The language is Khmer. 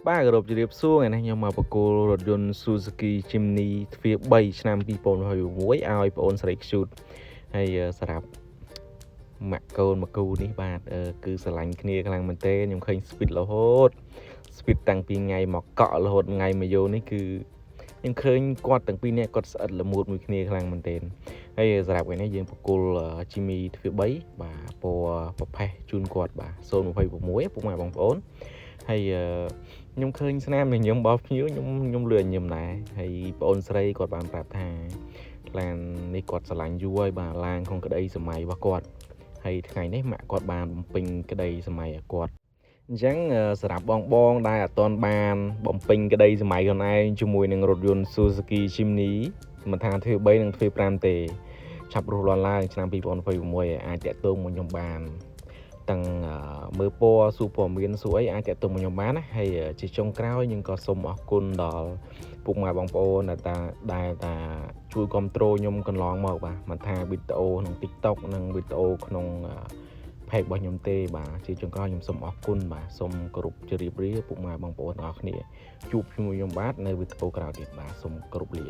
បាទគោរពជម្រាបសួរថ្ងៃនេះខ្ញុំមកប្រគល់រថយន្ត Suzuki Jimny ទ្វារ3ឆ្នាំ2026ឲ្យបងអូនស្រីខ្ជូតហើយសម្រាប់ម៉ាក់កូនមកគូនេះបាទគឺស្រឡាញ់គ្នាខ្លាំងមែនទែនខ្ញុំឃើញ speed រហូត speed តាំងពីថ្ងៃមកកក់រហូតថ្ងៃមកយកនេះគឺខ្ញុំឃើញគាត់ទាំងពីរនាក់គាត់ស្អិតល្មួតមួយគ្នាខ្លាំងមែនទែនហើយសម្រាប់ថ្ងៃនេះយើងប្រគល់ Jimny ទ្វារ3បាទពណ៌ប្រផេះជូនគាត់បាទ026ពុកម៉ែបងប្អូនហើយខ្ញុំឃើញស្នាមនៃខ្ញុំបោះភ្ញៀវខ្ញុំលឿនញឹមដែរហើយបងអូនស្រីគាត់បានប្រាប់ថាឡាននេះគាត់ស្រឡាញ់យូរហើយបាទឡានក្នុងក្តីសម័យរបស់គាត់ហើយថ្ងៃនេះម៉ាក់គាត់បានបំពេញក្តីសម័យឲ្យគាត់អញ្ចឹងសម្រាប់បងដែលអត់ទាន់បានបំពេញក្តីសម័យខ្លួនឯងជាមួយនឹងរថយន្ត Suzuki Jimny មិនថាទ្វារ3និងទ្វារ5ទេឆាប់រស់រាន់ឡើងឆ្នាំ2026អាចតាក់ទងមកខ្ញុំបានទាំងមើលពណ៌សួរព័ត៌មានសួរអីអាចតាក់ទងមកខ្ញុំបានណាហើយជាចុងក្រោយខ្ញុំក៏សូមអរគុណដល់ពុកម៉ែបងប្អូនដែលជួយគ្រប់គ្រងខ្ញុំកន្លងមកបាទមិនថាវីដេអូក្នុង TikTok និងវីដេអូក្នុងផេករបស់ខ្ញុំទេបាទជាចុងក្រោយខ្ញុំសូមអរគុណបាទសូមគោរពជម្រាបលាពុកម៉ែបងប្អូនទាំងអស់គ្នាជួបជាមួយខ្ញុំបាទនៅវីដេអូក្រោយទៀតបាទសូមគោរពលា